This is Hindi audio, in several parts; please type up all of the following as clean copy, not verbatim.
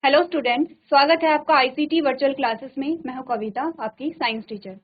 हेलो स्टूडेंट्स, स्वागत है आपका आईसीटी वर्चुअल क्लासेस में। मैं हूं कविता, आपकी साइंस टीचर।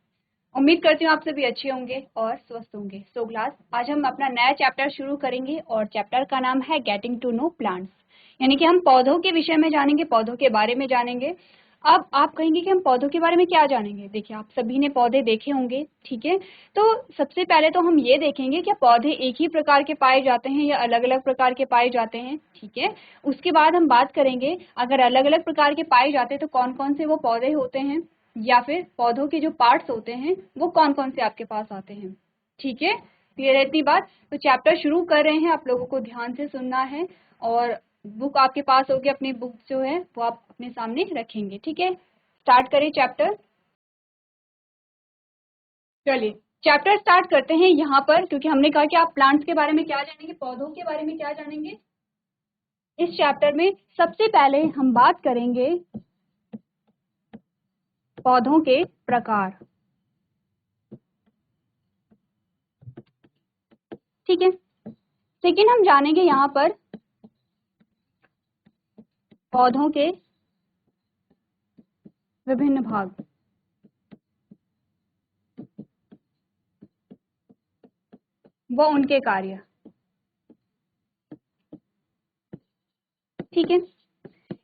उम्मीद करती हूं आप सभी अच्छे होंगे और स्वस्थ होंगे। सो क्लास, आज हम अपना नया चैप्टर शुरू करेंगे और चैप्टर का नाम है गेटिंग टू नो प्लांट्स, यानी कि हम पौधों के विषय में जानेंगे, पौधों के बारे में जानेंगे। अब आप कहेंगे कि हम पौधों के बारे में क्या जानेंगे। देखिए, आप सभी ने पौधे देखे होंगे, ठीक है। तो सबसे पहले तो हम ये देखेंगे कि पौधे एक ही प्रकार के पाए जाते हैं या अलग अलग प्रकार के पाए जाते हैं, ठीक है। उसके बाद हम बात करेंगे अगर अलग अलग प्रकार के पाए जाते हैं तो कौन कौन से वो पौधे होते हैं, या फिर पौधों के जो पार्ट्स होते हैं वो कौन कौन से आपके पास आते हैं, ठीक है। क्लियर है इतनी बात? तो चैप्टर शुरू कर रहे हैं, आप लोगों को ध्यान से सुनना है और बुक आपके पास होगी, अपनी बुक जो है वो आप अपने सामने रखेंगे, ठीक है। स्टार्ट करें चैप्टर। चलिए चैप्टर स्टार्ट करते हैं यहाँ पर, क्योंकि हमने कहा कि आप प्लांट्स के बारे में क्या जानेंगे, पौधों के बारे में क्या जानेंगे। इस चैप्टर में सबसे पहले हम बात करेंगे पौधों के प्रकार, ठीक है। लेकिन हम जानेंगे यहाँ पर पौधों के विभिन्न भाग, वो उनके कार्य, ठीक है।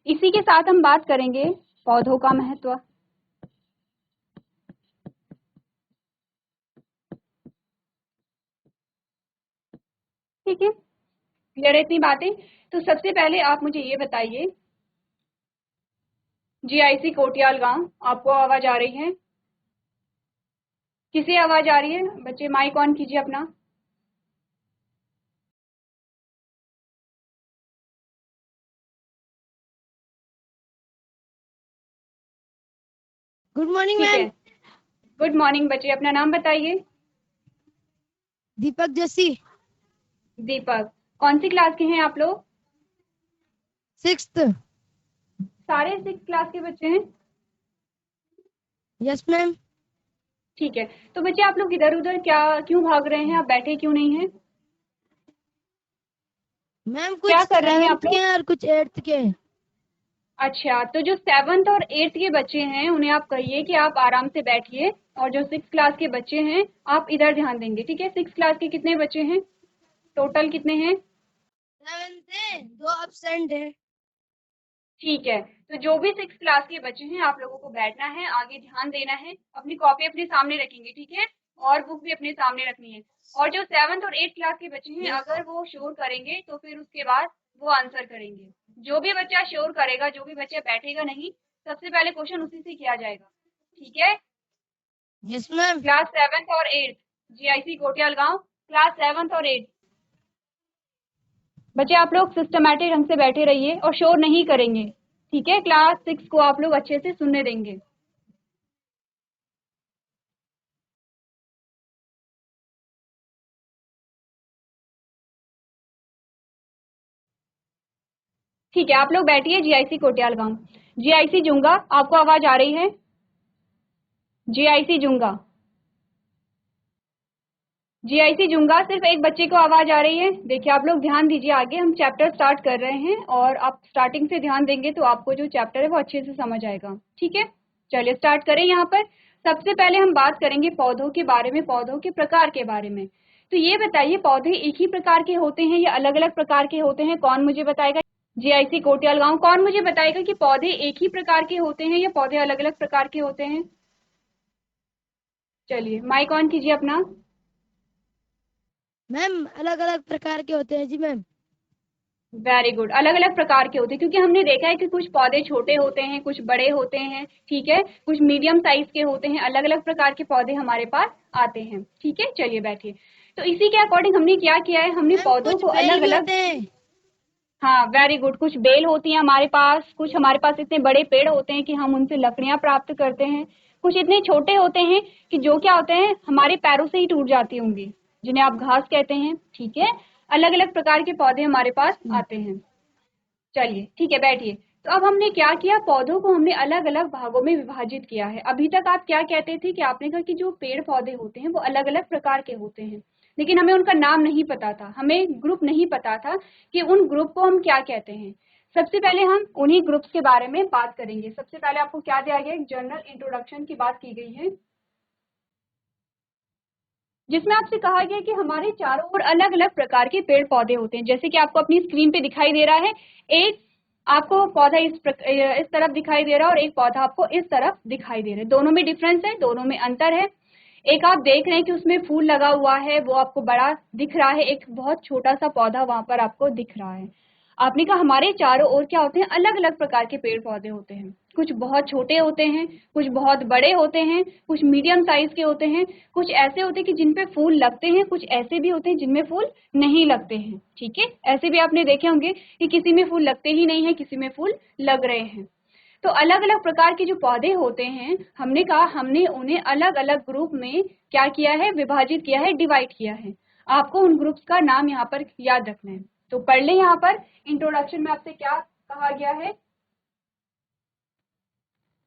इसी के साथ हम बात करेंगे पौधों का महत्व, ठीक है। क्लियर है इतनी बातें? तो सबसे पहले आप मुझे ये बताइए, जीआईसी कोटियाल गांव, आपको आवाज आ रही है? किसे आवाज आ रही है? बच्चे माइक ऑन कीजिए अपना। गुड मॉर्निंग ठीक है, मैम। गुड मॉर्निंग बच्चे, अपना नाम बताइए। दीपक जसी। दीपक। कौन सी क्लास के हैं आप लोग? 6th। सारे 6 क्लास के बच्चे हैं? Yes ma'am. ठीक है। तो बच्चे आप लोग इधर उधर क्या क्यों भाग रहे हैं, आप बैठे क्यों नहीं हैं? मैम क्या कुछ कर रहे हैं 7th आप के लोग? हैं और कुछ 8th के हैं। अच्छा, तो जो 7th और 8th के बच्चे हैं उन्हें आप कहिए कि आप आराम से बैठिए, और जो 6 क्लास के बच्चे हैं आप इधर ध्यान देंगे, ठीक है। 6 क्लास के कितने बच्चे हैं टोटल, कितने हैं? 7th है, 2 एब्सेंट है। ठीक है। तो जो भी 6 क्लास के बच्चे हैं आप लोगों को बैठना है, आगे ध्यान देना है, अपनी कॉपी अपने सामने रखेंगे, ठीक है, और बुक भी अपने सामने रखनी है। और जो 7th और 8th क्लास के बच्चे हैं अगर वो शोर करेंगे तो फिर उसके बाद वो आंसर करेंगे। जो भी बच्चा शोर करेगा, जो भी बच्चा बैठेगा नहीं, सबसे पहले क्वेश्चन उसी से किया जाएगा, ठीक है। Yes ma'am. क्लास 7th और 8th, जीआईसी कोटियाल गांव, क्लास 7th और 8th बच्चे आप लोग सिस्टमैटिक ढंग से बैठे रहिए और शोर नहीं करेंगे, ठीक है। क्लास 6 को आप लोग अच्छे से सुनने देंगे। ठीक है, आप लोग बैठिए। जीआईसी कोटियाल गांव, जीआईसी जुंगा, आपको आवाज आ रही है? जीआईसी जुंगा, जीआईसी जुंगा, सिर्फ एक बच्चे को आवाज आ रही है। देखिए आप लोग ध्यान दीजिए, आगे हम चैप्टर स्टार्ट कर रहे हैं और आप स्टार्टिंग से ध्यान देंगे तो आपको जो चैप्टर है वो अच्छे से समझ आएगा, ठीक है। चलिए स्टार्ट करें। यहाँ पर सबसे पहले हम बात करेंगे पौधों के बारे में, पौधों के प्रकार के बारे में। तो ये बताइए, पौधे एक ही प्रकार के होते हैं या अलग अलग प्रकार के होते हैं? कौन मुझे बताएगा? जीआईसी कोटियाल गांव, कौन मुझे बताएगा कि पौधे एक ही प्रकार के होते हैं या पौधे अलग अलग प्रकार के होते हैं? चलिए माइक ऑन कीजिए अपना। मैम अलग अलग प्रकार के होते हैं जी मैम। वेरी गुड, अलग अलग प्रकार के होते हैं, क्योंकि हमने देखा है कि कुछ पौधे छोटे होते हैं, कुछ बड़े होते हैं, ठीक है, कुछ मीडियम साइज के होते हैं। अलग अलग प्रकार के पौधे हमारे पास आते हैं, ठीक है। चलिए बैठिए। तो इसी के अकॉर्डिंग हमने क्या किया है, हमने मैम पौधों कुछ को बेल अलग भी अलग, होते हैं। हाँ वेरी गुड, कुछ बेल होती हैं हमारे पास, कुछ हमारे पास इतने बड़े पेड़ होते हैं कि हम उनसे लकड़ियां प्राप्त करते हैं, कुछ इतने छोटे होते हैं कि जो क्या होते हैं हमारे पैरों से ही टूट जाती होंगी, जिन्हें आप घास कहते हैं, ठीक है। अलग अलग प्रकार के पौधे हमारे पास आते हैं। चलिए ठीक है, बैठिए। तो अब हमने क्या किया, पौधों को हमने अलग अलग भागों में विभाजित किया है। अभी तक आप क्या कहते थे कि आपने कहा कि जो पेड़ पौधे होते हैं वो अलग अलग प्रकार के होते हैं, लेकिन हमें उनका नाम नहीं पता था, हमें ग्रुप नहीं पता था कि उन ग्रुप को हम क्या कहते हैं। सबसे पहले हम उन्हीं ग्रुप्स के बारे में बात करेंगे। सबसे पहले आपको क्या दिया गया, एक जनरल इंट्रोडक्शन की बात की गई है, जिसमें आपसे कहा गया कि हमारे चारों ओर अलग अलग प्रकार के पेड़ पौधे होते हैं। जैसे कि आपको अपनी स्क्रीन पे दिखाई दे रहा है, एक आपको पौधा इस तरफ दिखाई दे रहा है और एक पौधा आपको इस तरफ दिखाई दे रहा है। दोनों में डिफरेंस है, दोनों में अंतर है। एक आप देख रहे हैं कि उसमें फूल लगा हुआ है, वो आपको बड़ा दिख रहा है, एक बहुत छोटा सा पौधा वहां पर आपको दिख रहा है। आपने कहा हमारे चारों ओर क्या होते हैं, अलग अलग प्रकार के पेड़ पौधे होते हैं। कुछ बहुत छोटे होते हैं, कुछ बहुत बड़े होते हैं, कुछ मीडियम साइज के होते हैं, कुछ ऐसे होते हैं कि जिन पे फूल लगते हैं, कुछ ऐसे भी होते हैं जिनमें फूल नहीं लगते हैं। ठीक है, ऐसे भी आपने देखे होंगे कि किसी में फूल लगते ही नहीं है, किसी में फूल लग रहे हैं। तो अलग अलग प्रकार के जो पौधे होते हैं, हमने कहा हमने उन्हें अलग अलग ग्रुप में क्या किया है, विभाजित किया है, डिवाइड किया है। आपको उन ग्रुप्स का नाम यहाँ पर याद रखना है। तो पढ़ लें, यहाँ पर इंट्रोडक्शन में आपसे क्या कहा गया है।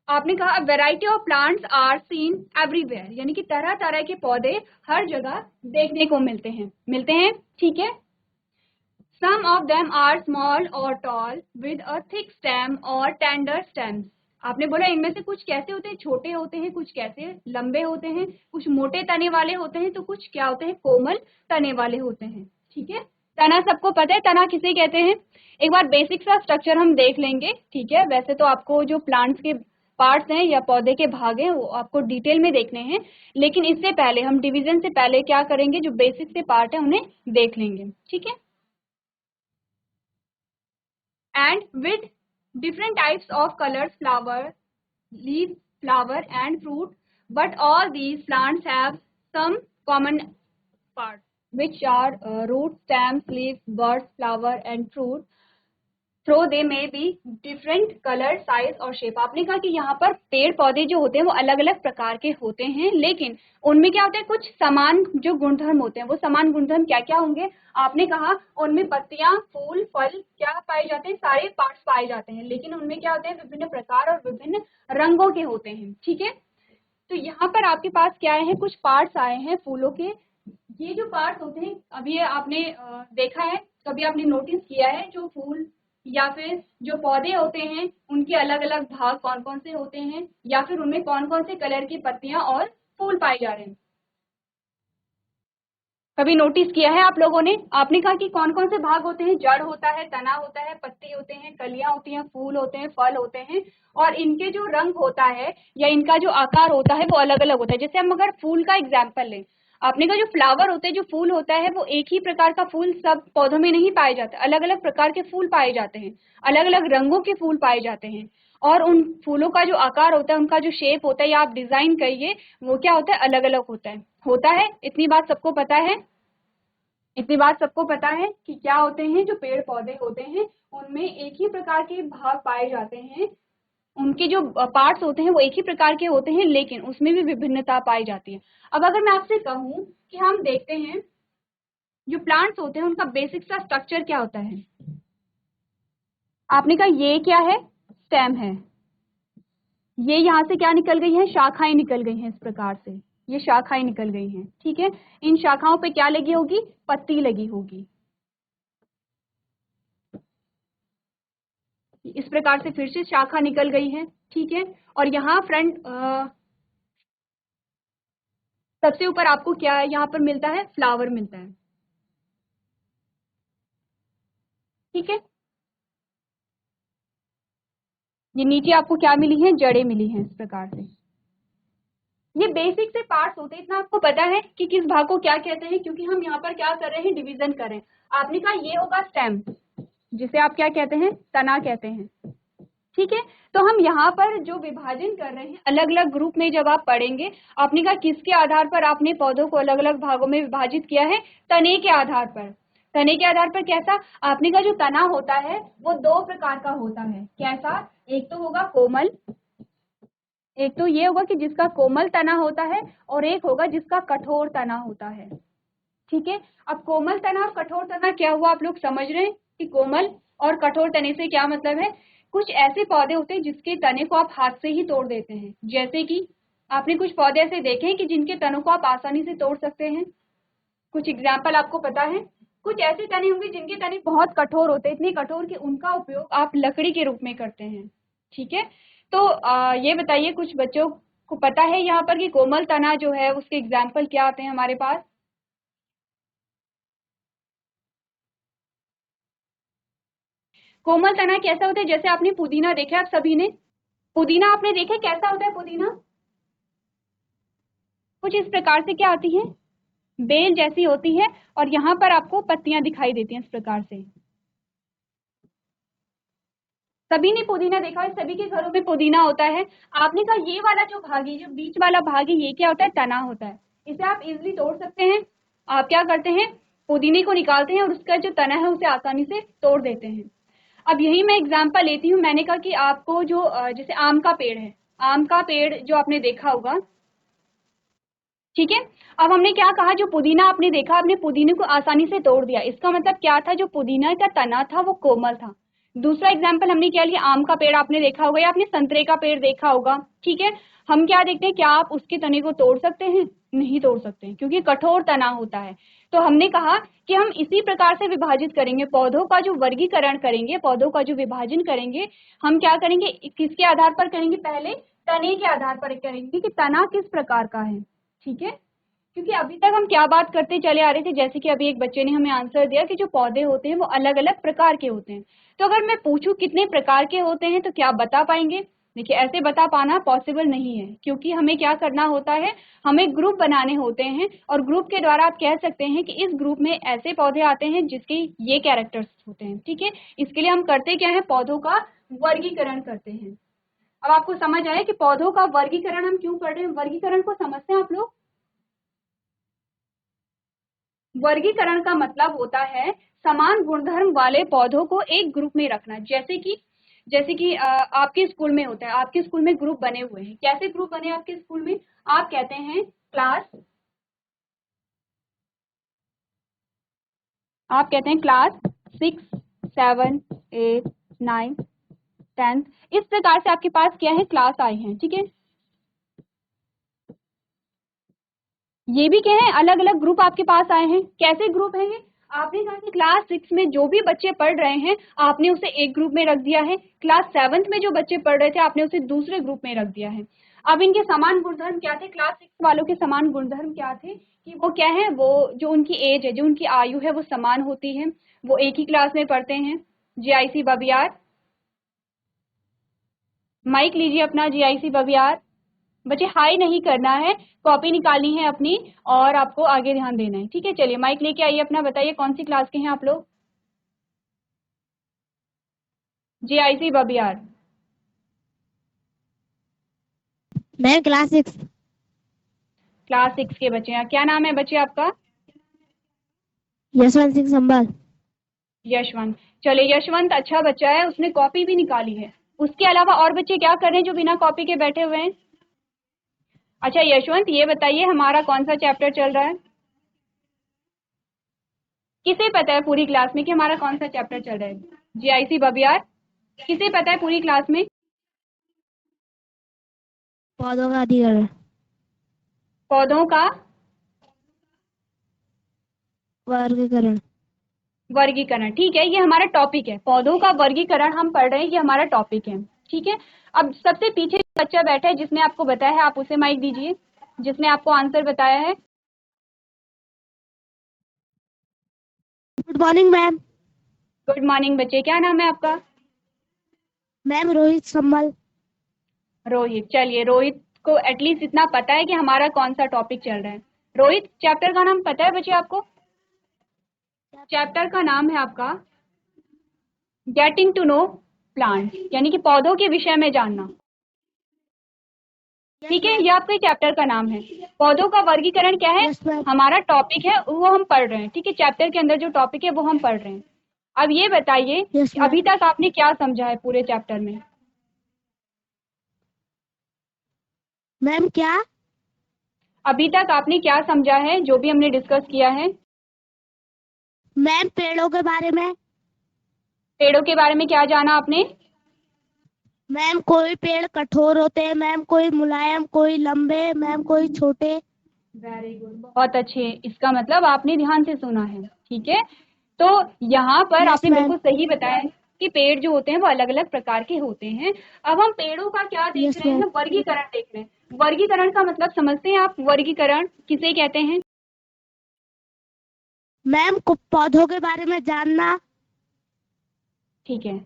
आपने कहा variety of plants are seen everywhere, यानी कि तरह तरह के पौधे हर जगह देखने को मिलते हैं। ठीक है, some of them are small और tall with a thick stem और टेंडर स्टेम्स। आपने बोला इनमें से कुछ कैसे होते हैं, छोटे होते हैं, कुछ कैसे लंबे होते हैं, कुछ मोटे तने वाले होते हैं, तो कुछ क्या होते हैं, कोमल तने वाले होते हैं। ठीक है, तना सबको पता है, तना किसे कहते हैं। एक बार बेसिक सा स्ट्रक्चर हम देख लेंगे। ठीक है, वैसे तो आपको जो प्लांट्स के पार्ट्स हैं या पौधे के भाग हैं वो आपको डिटेल में देखने हैं, लेकिन इससे पहले हम डिवीजन से पहले क्या करेंगे, जो बेसिक से पार्ट है उन्हें देख लेंगे। ठीक है, and with different types of colors, flower, leaf, flower and fruit, but all these plants have some common parts, which are roots, stems, leaves, buds, flower and fruit. Though they may be different colour, size और शेप। आपने कहा कि यहाँ पर पेड़ पौधे जो होते हैं वो अलग अलग प्रकार के होते हैं, लेकिन उनमें क्या होता है, कुछ समान जो गुणधर्म होते हैं। वो समान गुणधर्म क्या क्या होंगे, आपने कहा उनमें पत्तियां, फूल, फल क्या पाए जाते हैं, सारे पार्ट्स पाए जाते हैं, लेकिन उनमें क्या होते हैं, विभिन्न प्रकार और विभिन्न रंगों के होते हैं। ठीक है, तो यहाँ पर आपके पास क्या है, कुछ पार्ट्स आए हैं फूलों के। ये जो पार्ट्स होते हैं, अभी आपने देखा है, कभी आपने नोटिस किया है, जो फूल या फिर जो पौधे होते हैं उनके अलग अलग भाग कौन कौन से होते हैं, या फिर उनमें कौन कौन से कलर की पत्तियां और फूल पाए जा रहे हैं, कभी नोटिस किया है आप लोगों ने। आपने कहा कि कौन कौन से भाग होते हैं, जड़ होता है, तना होता है, पत्ती होते हैं, कलियां होती हैं, फूल होते हैं, फल होते हैं, और इनके जो रंग होता है या इनका जो आकार होता है वो अलग अलग होता है। जैसे हम अगर फूल का एग्जाम्पल लें, आपने कहा जो फ्लावर होते हैं, जो फूल होता है, वो एक ही प्रकार का फूल सब पौधों में नहीं पाए जाते, अलग अलग प्रकार के फूल पाए जाते हैं, अलग अलग रंगों के फूल पाए जाते हैं, और उन फूलों का जो आकार होता है, उनका जो शेप होता है, या आप डिजाइन कहिए, वो क्या होता है, अलग अलग होता है। इतनी बात सबको पता है, इतनी बात सबको पता है कि क्या होते हैं, जो पेड़ पौधे होते हैं उनमें एक ही प्रकार के भाग पाए जाते हैं, उनके जो पार्ट्स होते हैं वो एक ही प्रकार के होते हैं, लेकिन उसमें भी विभिन्नता पाई जाती है। अब अगर मैं आपसे कहूं कि हम देखते हैं जो प्लांट्स होते हैं उनका बेसिक सा स्ट्रक्चर क्या होता है, आपने कहा ये क्या है, स्टेम है, ये यहाँ से क्या निकल गई है, शाखाएं निकल गई हैं, इस प्रकार से ये शाखाएं निकल गई हैं। ठीक है, इन शाखाओं पे क्या लगी होगी, पत्ती लगी होगी, इस प्रकार से फिर से शाखा निकल गई है। ठीक है, और यहाँ फ्रंट सबसे ऊपर आपको क्या यहाँ पर मिलता है, फ्लावर मिलता है। ठीक है, ये नीचे आपको क्या मिली है, जड़ें मिली हैं, इस प्रकार से। ये बेसिक से पार्ट्स होते हैं, इतना आपको पता है कि किस भाग को क्या कहते हैं, क्योंकि हम यहाँ पर क्या कर रहे हैं, डिवीजन कर रहे हैं। आपने कहा ये होगा स्टेम, जिसे आप क्या कहते हैं, तना कहते हैं। ठीक है, तो हम यहाँ पर जो विभाजन कर रहे हैं अलग अलग ग्रुप में, जब आप पढ़ेंगे, आपने कहा किसके आधार पर आपने पौधों को अलग अलग भागों में विभाजित किया है, तने के आधार पर। तने के आधार पर कैसा, आपने कहा जो तना होता है वो दो प्रकार का होता है, कैसा, एक तो होगा कोमल, एक तो ये होगा कि जिसका कोमल तना होता है, और एक होगा जिसका कठोर तना होता है। ठीक है, अब कोमल तना और कठोर तना क्या हुआ, आप लोग समझ रहे हैं कि कोमल और कठोर तने से क्या मतलब है। कुछ ऐसे पौधे होते हैं जिसके तने को आप हाथ से ही तोड़ देते हैं, जैसे कि आपने कुछ पौधे ऐसे देखे हैं कि जिनके तनों को आप आसानी से तोड़ सकते हैं, कुछ एग्जाम्पल आपको पता है। कुछ ऐसे तने होंगे जिनके तने बहुत कठोर होते हैं, इतने कठोर कि उनका उपयोग आप लकड़ी के रूप में करते हैं। ठीक है, तो ये बताइए कुछ बच्चों को पता है यहाँ पर कि कोमल तना जो है उसके एग्जाम्पल क्या आते हैं हमारे पास? कोमल तना कैसा होता है? जैसे आपने पुदीना देखा, आप सभी ने पुदीना आपने देखा कैसा होता है पुदीना? कुछ इस प्रकार से क्या आती है, बेल जैसी होती है, और यहाँ पर आपको पत्तियां दिखाई देती हैं इस प्रकार से। सभी ने पुदीना देखा है, सभी के घरों में पुदीना होता है। आपने कहा ये वाला जो भाग है, जो बीच वाला भाग है, ये क्या होता है? तना होता है। इसे आप इजिली तोड़ सकते हैं। आप क्या करते हैं, पुदीने को निकालते हैं और उसका जो तना है उसे आसानी से तोड़ देते हैं। अब यही मैं एग्जाम्पल लेती हूँ। मैंने कहा कि आपको जो जैसे आम का पेड़ है, आम का पेड़ जो आपने देखा होगा, ठीक है। अब हमने क्या कहा, जो पुदीना आपने देखा, आपने पुदीने को आसानी से तोड़ दिया, इसका मतलब क्या था, जो पुदीना का तना था वो कोमल था। दूसरा एग्जाम्पल हमने क्या लिया, आम का पेड़ आपने देखा होगा या आपने संतरे का पेड़ देखा होगा, ठीक है। हम क्या देखते हैं, क्या आप उसके तने को तोड़ सकते हैं? नहीं तोड़ सकते क्योंकि कठोर तना होता है। तो हमने कहा कि हम इसी प्रकार से विभाजित करेंगे, पौधों का जो वर्गीकरण करेंगे, पौधों का जो विभाजन करेंगे, हम क्या करेंगे, किसके आधार पर करेंगे? पहले तने के आधार पर करेंगे कि तना किस प्रकार का है, ठीक है। क्योंकि अभी तक हम क्या बात करते चले आ रहे थे, जैसे कि अभी एक बच्चे ने हमें आंसर दिया कि जो पौधे होते हैं वो अलग अलग प्रकार के होते हैं। तो अगर मैं पूछूं कितने प्रकार के होते हैं तो क्या बता पाएंगे? देखिए, ऐसे बता पाना पॉसिबल नहीं है, क्योंकि हमें क्या करना होता है, हमें ग्रुप बनाने होते हैं, और ग्रुप के द्वारा आप कह सकते हैं कि इस ग्रुप में ऐसे पौधे आते हैं जिसके ये कैरेक्टर्स होते हैं, ठीक है। इसके लिए हम करते क्या है, पौधों का वर्गीकरण करते हैं। अब आपको समझ आया कि पौधों का वर्गीकरण हम क्यों कर रहे हैं? वर्गीकरण को समझते हैं आप लोग? वर्गीकरण का मतलब होता है समान गुणधर्म वाले पौधों को एक ग्रुप में रखना। जैसे कि आपके स्कूल में होता है, आपके स्कूल में ग्रुप बने हुए हैं। कैसे ग्रुप बने आपके स्कूल में? आप कहते हैं क्लास 6, 7, 8, 9, 10, इस प्रकार से आपके पास क्या है, क्लास आए हैं, ठीक है। ये भी क्या है, अलग अलग ग्रुप आपके पास आए हैं। कैसे ग्रुप है ये? आपने कहा कि क्लास 6 में जो भी बच्चे पढ़ रहे हैं आपने उसे एक ग्रुप में रख दिया है, क्लास 7 में जो बच्चे पढ़ रहे थे आपने उसे दूसरे ग्रुप में रख दिया है। अब इनके समान गुणधर्म क्या थे? क्लास 6 वालों के समान गुणधर्म क्या थे कि वो क्या है, वो जो उनकी एज है, जो उनकी आयु है वो समान होती है, वो एक ही क्लास में पढ़ते हैं। जीआईसी बबियार, माइक लीजिए अपना, जीआईसी बबियार। बच्चे हाई नहीं करना है, कॉपी निकालनी है अपनी और आपको आगे ध्यान देना है, ठीक है। चलिए माइक लेके आइए अपना, बताइए कौन सी क्लास के हैं आप लोग? जीआईसी बबियार। मैं क्लास 6। क्लास 6 के बच्चे हैं। क्या नाम है बच्चे आपका? यशवंत सिंह संभाल। यशवंत। चलिए यशवंत अच्छा बच्चा है, उसने कॉपी भी निकाली है। उसके अलावा और बच्चे क्या कर रहे हैं जो बिना कॉपी के बैठे हुए हैं? अच्छा यशवंत, ये बताइए हमारा कौन सा चैप्टर चल रहा है? किसे पता है पूरी क्लास में कि हमारा कौन सा चैप्टर चल रहा है? जीआईसी बबियार, किसे पता है पूरी क्लास में? पौधों का अधिकरण। पौधों का वर्गीकरण। वर्गीकरण, ठीक है, ये हमारा टॉपिक है। पौधों का वर्गीकरण हम पढ़ रहे हैं, ये हमारा टॉपिक है, ठीक है। अब सबसे पीछे बच्चा बैठा है जिसने आपको बताया है, आप उसे माइक दीजिए, जिसने आपको आंसर बताया है। Good morning ma'am. Good morning बच्चे, क्या नाम है आपका? मैम रोहित संभाल। रोहित। चलिए रोहित को एटलीस्ट इतना पता है कि हमारा कौन सा टॉपिक चल रहा है। रोहित, चैप्टर का नाम पता है बच्चे आपको? चैप्टर का नाम है आपका गेटिंग टू नो प्लांट, यानी कि पौधों के विषय में जानना, ठीक है। ये आपके चैप्टर का नाम है। पौधों का वर्गीकरण क्या है? Yes ma'am. हमारा टॉपिक है, वो हम पढ़ रहे हैं, ठीक है। चैप्टर के अंदर जो टॉपिक है वो हम पढ़ रहे हैं। अब ये बताइए यस कि मैम। अभी तक आपने क्या समझा है पूरे चैप्टर में? मैम क्या? अभी तक आपने क्या समझा है जो भी हमने डिस्कस किया है? मैम पेड़ों के बारे में। पेड़ों के बारे में क्या जाना आपने? मैम कोई पेड़ कठोर होते हैं मैम, कोई मुलायम, कोई लंबे मैम, कोई छोटे। वेरी गुड, बहुत अच्छे। इसका मतलब आपने ध्यान से सुना है, ठीक है। तो यहाँ पर Yes, आपने ma'am. बिल्कुल सही बताया कि पेड़ जो होते हैं वो अलग अलग प्रकार के होते हैं। अब हम पेड़ों का क्या देख Yes, रहे हैं, ma'am. वर्गीकरण देख रहे हैं। वर्गीकरण का मतलब समझते हैं आप, वर्गीकरण किसे कहते हैं? मैम को पौधों के बारे में जानना। ठीक है,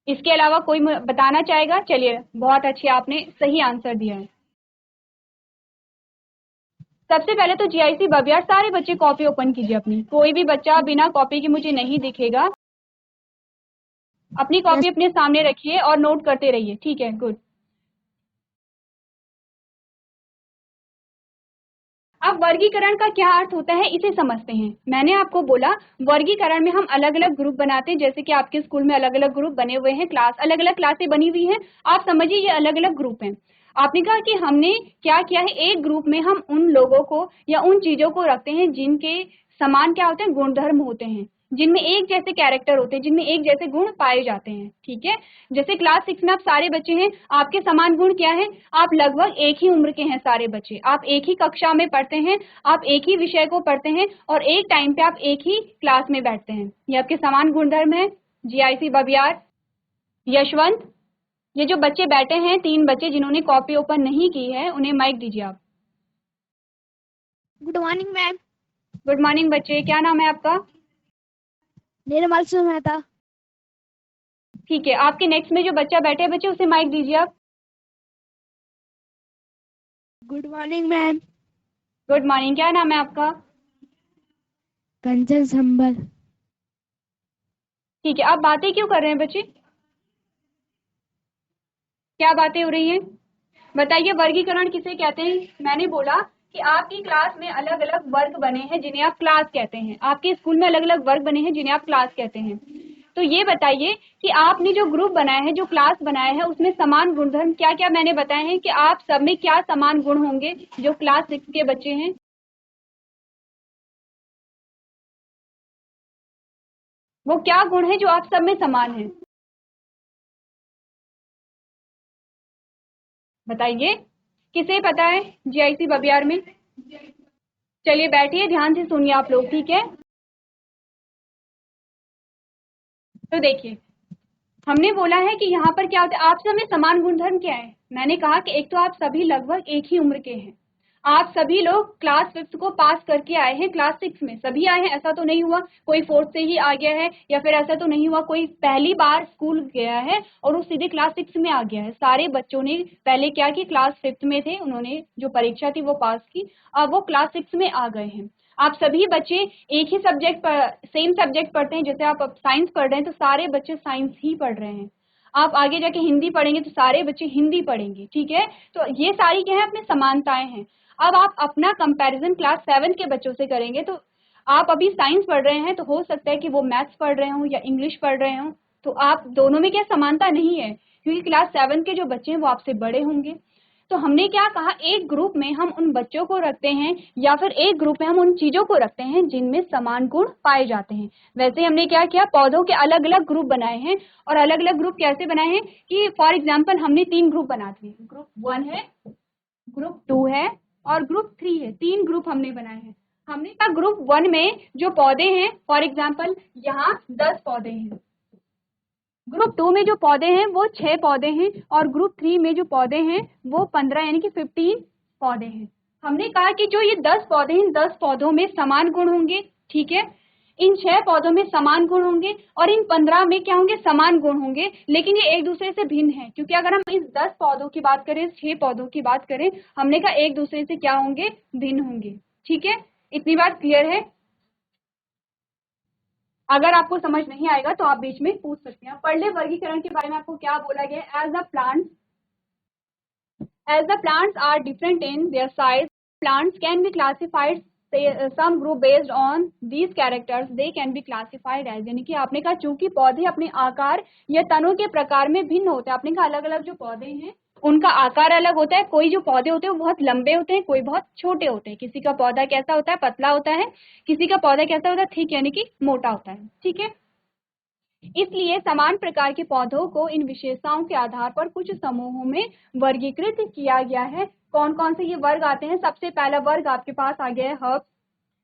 इसके अलावा कोई बताना चाहेगा? चलिए, बहुत अच्छे, आपने सही आंसर दिया है। सबसे पहले तो जीआईसी बबियार, सारे बच्चे कॉपी ओपन कीजिए अपनी। कोई भी बच्चा बिना कॉपी के मुझे नहीं दिखेगा। अपनी कॉपी Yes. अपने सामने रखिए और नोट करते रहिए। ठीक है, गुड। अब वर्गीकरण का क्या अर्थ होता है इसे समझते हैं। मैंने आपको बोला वर्गीकरण में हम अलग अलग ग्रुप बनाते हैं, जैसे कि आपके स्कूल में अलग अलग ग्रुप बने हुए हैं, क्लास अलग अलग क्लासें बनी हुई हैं। आप समझिए ये अलग अलग ग्रुप हैं। आपने कहा कि हमने क्या किया है, एक ग्रुप में हम उन लोगों को या उन चीजों को रखते हैं जिनके समान क्या होते हैं, गुणधर्म होते हैं, जिनमें एक जैसे कैरेक्टर होते हैं, जिनमें एक जैसे गुण पाए जाते हैं। ठीक है, जैसे क्लास 6 में आप सारे बच्चे हैं, आपके समान गुण क्या है? आप लगभग एक ही उम्र के हैं सारे बच्चे, आप एक ही कक्षा में पढ़ते हैं, आप एक ही विषय को पढ़ते हैं और एक टाइम पे आप एक ही क्लास में बैठते हैं। ये आपके समान गुणधर्म है। जीआईसी बबियार, यशवंत, ये जो बच्चे बैठे हैं, 3 बच्चे जिन्होंने कॉपी ओपन नहीं की है, उन्हें माइक दीजिए आप। Good morning ma'am. Good morning बच्चे, क्या नाम है आपका? निर्मल सिंह मेहता। ठीक है, आपके नेक्स्ट में जो बच्चा बैठे हैं बच्चे, उसे माइक दीजिए आप। Good morning ma'am. Good morning, क्या नाम है आपका? कंचन संबल। ठीक है, आप बातें क्यों कर रहे हैं बच्चे? क्या बातें हो रही हैं? बताइए, वर्गीकरण किसे कहते हैं? मैंने बोला कि आपकी क्लास में अलग अलग वर्ग बने हैं जिन्हें आप क्लास कहते हैं। आपके स्कूल में अलग अलग वर्ग बने हैं जिन्हें आप क्लास कहते हैं। तो ये बताइए कि आपने जो ग्रुप बनाया है, जो क्लास बनाया है, उसमें समान गुणधर्म क्या क्या मैंने बताए हैं कि आप सब में क्या समान गुण होंगे जो क्लास 6 के बच्चे हैं? वो क्या गुण है जो आप सब में समान है? बताइए, किसे पता है जीआईसी बबियार में? चलिए बैठिए, ध्यान से सुनिए आप लोग, ठीक है? तो देखिए, हमने बोला है कि यहाँ पर क्या होता है, आप सब में समान गुणधर्म क्या है? मैंने कहा कि एक तो आप सभी लगभग एक ही उम्र के हैं। आप सभी लोग क्लास 5 को पास करके आए हैं, क्लास 6 में सभी आए हैं। ऐसा तो नहीं हुआ कोई 4th से ही आ गया है, या फिर ऐसा तो नहीं हुआ कोई पहली बार स्कूल गया है और वो सीधे क्लास 6 में आ गया है। सारे बच्चों ने पहले क्या कि क्लास 5 में थे, उन्होंने जो परीक्षा थी वो पास की, अब वो क्लास 6 में आ गए हैं। आप सभी बच्चे एक ही सब्जेक्ट सेम सब्जेक्ट पढ़ते हैं। जैसे आप अब साइंस पढ़ रहे हैं तो सारे बच्चे साइंस ही पढ़ रहे हैं। आप आगे जाके हिंदी पढ़ेंगे तो सारे बच्चे हिंदी पढ़ेंगे। ठीक है, तो ये सारी क्या है, अपने समानताएं हैं। अब आप अपना कंपैरिजन क्लास 7 के बच्चों से करेंगे तो आप अभी साइंस पढ़ रहे हैं तो हो सकता है कि वो मैथ्स पढ़ रहे हों या इंग्लिश पढ़ रहे हों, तो आप दोनों में क्या समानता नहीं है, क्योंकि क्लास 7 के जो बच्चे हैं वो आपसे बड़े होंगे। तो हमने क्या कहा, एक ग्रुप में हम उन बच्चों को रखते हैं या फिर एक ग्रुप में हम उन चीजों को रखते हैं जिनमें समान गुण पाए जाते हैं। वैसे हमने क्या किया, पौधों के अलग अलग ग्रुप बनाए हैं। और अलग अलग ग्रुप कैसे बनाए हैं कि फॉर एग्जाम्पल हमने 3 ग्रुप बना दिए। ग्रुप 1 है, ग्रुप 2 है और ग्रुप 3 है। 3 ग्रुप हमने बनाए हैं। हमने कहा ग्रुप 1 में जो पौधे हैं, फॉर एग्जाम्पल यहाँ 10 पौधे हैं। ग्रुप 2 में जो पौधे हैं वो 6 पौधे हैं और ग्रुप 3 में जो पौधे हैं वो 15 यानी कि 15 पौधे हैं। हमने कहा कि जो ये 10 पौधे हैं, 10 पौधों में समान गुण होंगे। ठीक है, इन 6 पौधों में समान गुण होंगे और इन 15 में क्या होंगे, समान गुण होंगे, लेकिन ये एक दूसरे से भिन्न है। क्योंकि अगर हम इस 10 पौधों की बात करें, 6 पौधों की बात करें, हमने कहा एक दूसरे से क्या होंगे, भिन्न होंगे। ठीक है, इतनी बात क्लियर है? अगर आपको समझ नहीं आएगा तो आप बीच में पूछ सकते हैं। पढ़ ले वर्गीकरण के बारे में आपको क्या बोला गया है। As the plants are different in their size, plants can be classified some group based on these characters, they can be classified as, यानी कि आपने कहा चूंकि पौधे अपने आकार या तनों के प्रकार में भिन्न होते हैं। आपने कहा अलग अलग जो पौधे हैं उनका आकार अलग होता है। कोई जो पौधे होते हैं वो बहुत लंबे होते हैं, कोई बहुत छोटे होते हैं। किसी का पौधा कैसा होता है, पतला होता है, किसी का पौधा कैसा होता है, थिक यानी कि मोटा होता है। ठीक है, इसलिए समान प्रकार के पौधों को इन विशेषताओं के आधार पर कुछ समूहों में वर्गीकृत किया गया है। कौन कौन से ये वर्ग आते हैं? सबसे पहला वर्ग आपके पास आ गया है हर्ब्स,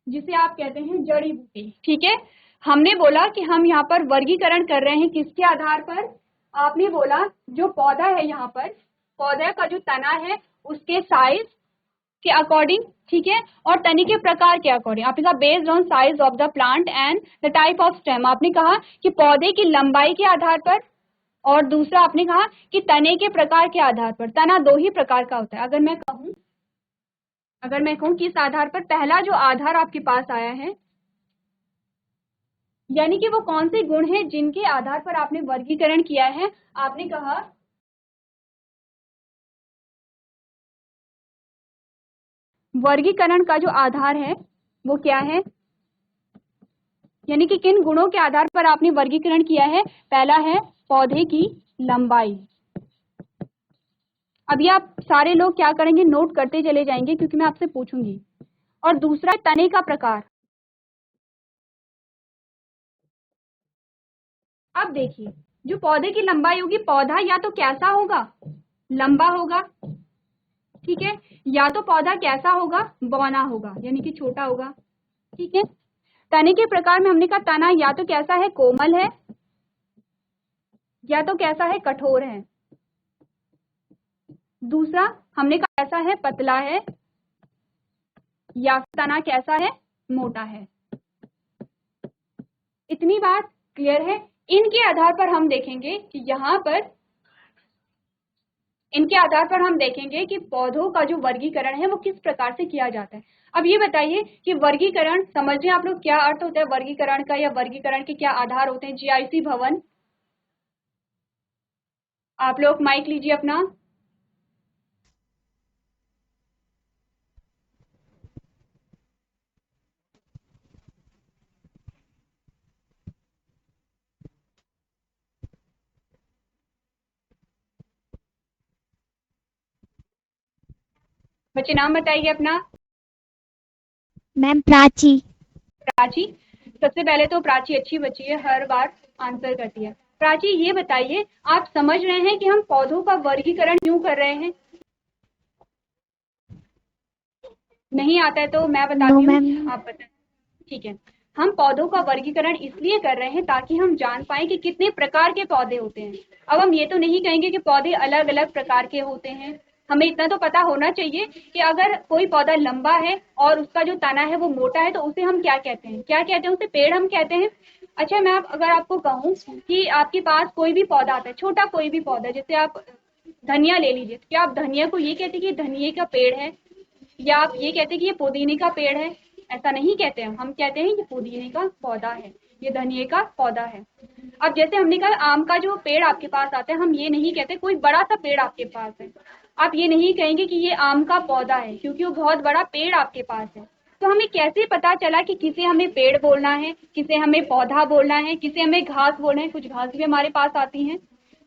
जिसे आप कहते हैं जड़ी बूटी। ठीक है, हमने बोला कि हम यहाँ पर वर्गीकरण कर रहे हैं किसके आधार पर? आपने बोला जो पौधा है, यहाँ पर पौधे का जो तना है उसके साइज के अकॉर्डिंग, ठीक है, और तने के प्रकार के अकॉर्डिंग। आपने कहा based on size of the plant and the type of stem. आपने कहा कि पौधे की लंबाई के आधार पर, और दूसरा आपने कहा कि तने के प्रकार के आधार पर। तना दो ही प्रकार का होता है। अगर मैं कहूं किस आधार पर, पहला जो आधार आपके पास आया है, यानी कि वो कौन से गुण हैं जिनके आधार पर आपने वर्गीकरण किया है। आपने कहा वर्गीकरण का जो आधार है वो क्या है, यानी कि किन गुणों के आधार पर आपने वर्गीकरण किया है। पहला है पौधे की लंबाई। अभी आप सारे लोग क्या करेंगे, नोट करते चले जाएंगे क्योंकि मैं आपसे पूछूंगी। और दूसरा तने का प्रकार। अब देखिए, जो पौधे की लंबाई होगी, पौधा या तो कैसा होगा, लंबा होगा, ठीक है, या तो पौधा कैसा होगा, बौना होगा, यानी कि छोटा होगा। ठीक है, तने के प्रकार में हमने कहा तना या तो कैसा है, कोमल है, या तो कैसा है, कठोर है। दूसरा हमने कहा कैसा है, पतला है, या तना कैसा है, मोटा है। इतनी बात क्लियर है। इनके आधार पर हम देखेंगे कि यहाँ पर, इनके आधार पर हम देखेंगे कि पौधों का जो वर्गीकरण है वो किस प्रकार से किया जाता है। अब ये बताइए कि वर्गीकरण समझ रहे हैं आप लोग, क्या अर्थ होता है वर्गीकरण का, या वर्गीकरण के क्या आधार होते हैं। जीआईसी भवन, आप लोग माइक लीजिए अपना। बच्चे नाम बताइए अपना। मैम प्राची। प्राची, सबसे पहले तो प्राची अच्छी बच्ची है, हर बार आंसर करती है। प्राची ये बताइए, आप समझ रहे हैं कि हम पौधों का वर्गीकरण क्यों कर रहे हैं? नहीं आता है तो मैं बताती हूँ, मैम। आप बताएं। ठीक है, हम पौधों का वर्गीकरण इसलिए कर रहे हैं ताकि हम जान पाए कि कितने प्रकार के पौधे होते हैं। अब हम ये तो नहीं कहेंगे कि पौधे अलग अलग प्रकार के होते हैं, हमें इतना तो पता होना चाहिए कि अगर कोई पौधा लंबा है और उसका जो तना है वो मोटा है तो उसे हम क्या कहते हैं, क्या कहते हैं, उसे पेड़ हम कहते हैं। अच्छा, मैं अगर आपको कहूँ कि आपके पास कोई भी पौधा आता है, छोटा कोई भी पौधा, जैसे आप धनिया ले लीजिए, क्या आप धनिया को ये कहते हैं कि धनिये का पेड़ है, या आप ये कहते हैं कि ये पुदीने का पेड़ है? ऐसा नहीं कहते हम कहते हैं ये पुदीने का पौधा है, ये धनिये का पौधा है। अब जैसे हमने कहा आम का जो पेड़ आपके पास आता है, हम ये नहीं कहते कोई बड़ा सा पेड़ आपके पास है, आप ये नहीं कहेंगे कि ये आम का पौधा है, क्योंकि वो बहुत बड़ा पेड़ आपके पास है। तो हमें कैसे पता चला कि किसे हमें पेड़ बोलना है, किसे हमें पौधा बोलना है, किसे हमें घास बोलना है? कुछ घास भी हमारे पास आती हैं।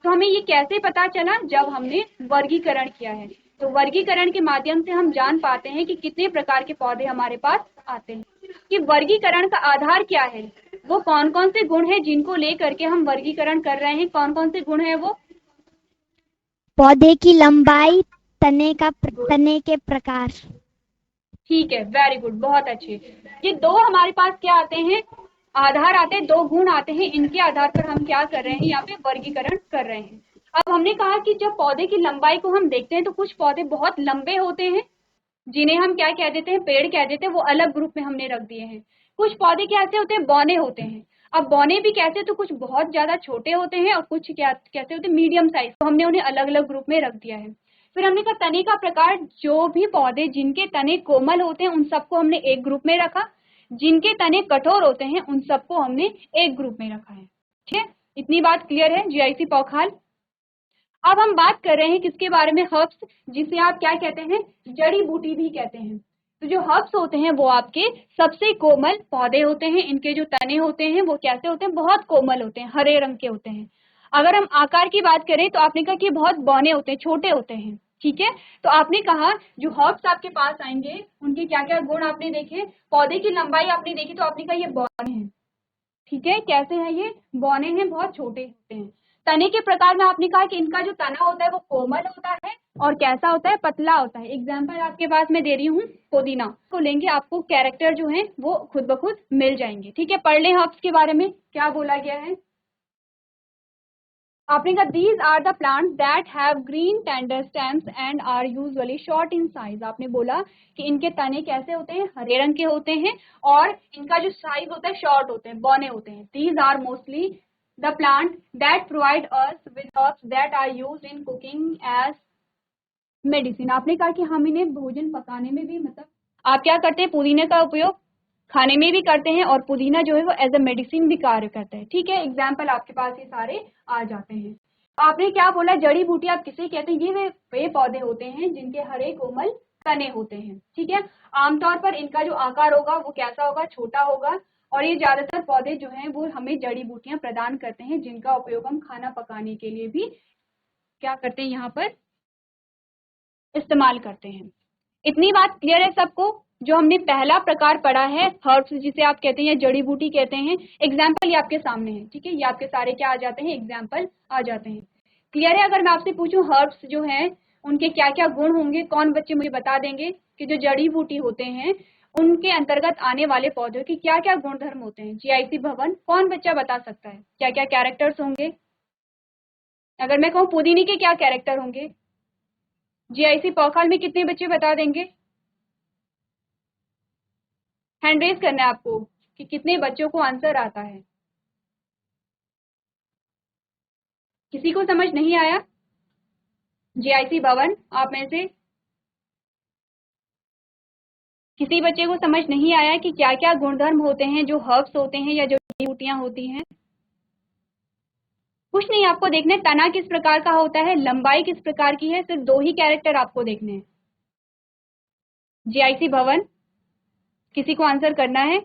तो हमें ये कैसे पता चला? जब हमने वर्गीकरण किया है। तो वर्गीकरण के माध्यम से हम जान पाते हैं कि कितने प्रकार के पौधे हमारे पास आते हैं। कि वर्गीकरण का आधार क्या है, वो कौन कौन से गुण हैं जिनको लेकर के हम वर्गीकरण कर रहे हैं। कौन कौन से गुण हैं वो? पौधे की लंबाई, तने के प्रकार। ठीक है, वेरी गुड, बहुत अच्छे। ये दो हमारे पास क्या आते हैं, आधार आते हैं, दो गुण आते हैं। इनके आधार पर हम क्या कर रहे हैं, यहाँ पे वर्गीकरण कर रहे हैं। अब हमने कहा कि जब पौधे की लंबाई को हम देखते हैं तो कुछ पौधे बहुत लंबे होते हैं जिन्हें हम क्या कह देते हैं, पेड़ कह देते हैं, वो अलग ग्रुप में हमने रख दिए हैं। कुछ पौधे कैसे होते हैं, बौने होते हैं। अब बौने भी कैसे, तो कुछ बहुत ज्यादा छोटे होते हैं और कुछ क्या कैसे होते हैं, मीडियम साइज, तो हमने उन्हें अलग अलग ग्रुप में रख दिया है। फिर हमने कहा तने का प्रकार, जो भी पौधे जिनके तने कोमल होते हैं उन सबको हमने एक ग्रुप में रखा, जिनके तने कठोर होते हैं उन सबको हमने एक ग्रुप में रखा है। ठीक है, इतनी बात क्लियर है जीआईसी पौखाल। अब हम बात कर रहे हैं किसके बारे में, हर्ब्स, जिसे आप क्या कहते हैं, जड़ी बूटी भी कहते हैं। तो जो हर्ब्स होते हैं वो आपके सबसे कोमल पौधे होते हैं। इनके जो तने होते हैं वो कैसे होते हैं, बहुत कोमल होते हैं, हरे रंग के होते हैं। अगर हम आकार की बात करें तो आपने कहा कि बहुत बौने होते हैं, छोटे होते हैं। ठीक है, तो आपने कहा जो हर्ब्स आपके पास आएंगे उनके क्या क्या गुण आपने देखे, पौधे की लंबाई आपने देखी तो आपने कहा ये बौने हैं। ठीक है, कैसे हैं ये, बौने हैं, बहुत छोटे होते हैं। तने के प्रकार में आपने कहा कि इनका जो तना होता है वो कोमल होता है और कैसा होता है, पतला होता है। एग्जाम्पल आपके पास मैं दे रही हूँ, पुदीना को लेंगे, आपको कैरेक्टर जो है वो खुद ब खुद मिल जाएंगे। ठीक है, पढ़ लें हर्ब्स के बारे में क्या बोला गया है। आपने कहा these are the plants that have green tender stems and are usually short in size. आपने बोला कि इनके तने कैसे होते हैं, हरे रंग के होते हैं और इनका जो साइज होता है शॉर्ट होते हैं, बौने होते हैं। These are mostly the plant that provide us with herbs that are used in cooking as medicine. आपने कहा कि हम इन्हें भोजन पकाने में भी, मतलब आप क्या करते हैं, पुदीने का उपयोग खाने में भी करते हैं और पुदीना जो है वो एज अ मेडिसिन भी कार्य करता है। ठीक है, एग्जाम्पल आपके पास ये सारे आ जाते हैं। आपने क्या बोला, जड़ी बूटी आप किसे कहते हैं, ये वे पौधे होते हैं जिनके हरे कोमल तने होते हैं। ठीक है, आमतौर पर इनका जो आकार होगा वो कैसा होगा, छोटा होगा। और ये ज्यादातर पौधे जो हैं वो हमें जड़ी बूटियां प्रदान करते हैं, जिनका उपयोग हम खाना पकाने के लिए भी क्या करते हैं, यहाँ पर इस्तेमाल करते हैं। इतनी बात क्लियर है सबको। जो हमने पहला प्रकार पढ़ा है हर्ब्स, जिसे आप कहते हैं जड़ी बूटी कहते हैं, एग्जाम्पल ये आपके सामने है। ठीक है, ये आपके सारे क्या आ जाते हैं, एग्जाम्पल आ जाते हैं। क्लियर है। अगर मैं आपसे पूछूं हर्ब्स जो हैं उनके क्या क्या गुण होंगे, कौन बच्चे मुझे बता देंगे कि जो जड़ी बूटी होते हैं उनके अंतर्गत आने वाले पौधों की क्या क्या गुणधर्म होते हैं। जीआईसी भवन, कौन बच्चा बता सकता है क्या क्या कैरेक्टर्स होंगे। अगर मैं कहूँ पुदीने के क्या कैरेक्टर होंगे, जीआईसी पौखाल में कितने बच्चे बता देंगे। हैंड रेज करना है आपको कि कितने बच्चों को आंसर आता है। किसी को समझ नहीं आया, जीआईसी भवन आप में से किसी बच्चे को समझ नहीं आया कि क्या क्या गुणधर्म होते हैं जो हर्ब्स होते हैं या जो जड़ी बूटियां होती हैं। कुछ नहीं, आपको देखना है तना किस प्रकार का होता है, लंबाई किस प्रकार की है, सिर्फ 2 ही कैरेक्टर आपको देखने हैं। जीआईसी भवन किसी को आंसर करना है।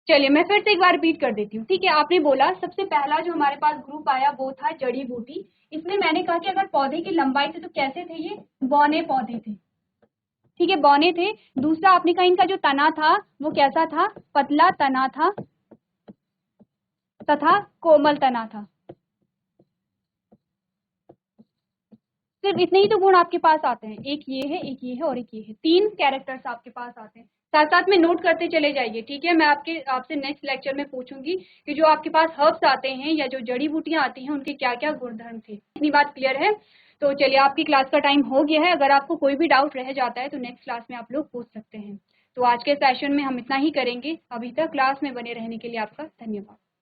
चलिए मैं फिर से एक बार रिपीट कर देती हूँ। ठीक है, आपने बोला सबसे पहला जो हमारे पास ग्रुप आया वो था जड़ी बूटी। इसमें मैंने कहा कि अगर पौधे की लंबाई थे तो कैसे थे, ये बौने पौधे थे। ठीक है, बौने थे। दूसरा आपने कहा इनका जो तना था वो कैसा था, पतला तना था तथा कोमल तना था। सिर्फ इतने ही तो गुण आपके पास आते हैं, एक ये है, एक ये है और एक ये है। 3 कैरेक्टर्स आपके पास आते हैं। साथ साथ में नोट करते चले जाइए। ठीक है, मैं आपसे नेक्स्ट लेक्चर में पूछूंगी कि जो आपके पास हर्ब्स आते हैं या जो जड़ी बूटियां आती हैं उनके क्या क्या गुणधर्म थे। इतनी बात क्लियर है। तो चलिए आपकी क्लास का टाइम हो गया है। अगर आपको कोई भी डाउट रह जाता है तो नेक्स्ट क्लास में आप लोग पूछ सकते हैं। तो आज के सेशन में हम इतना ही करेंगे। अभी तक क्लास में बने रहने के लिए आपका धन्यवाद।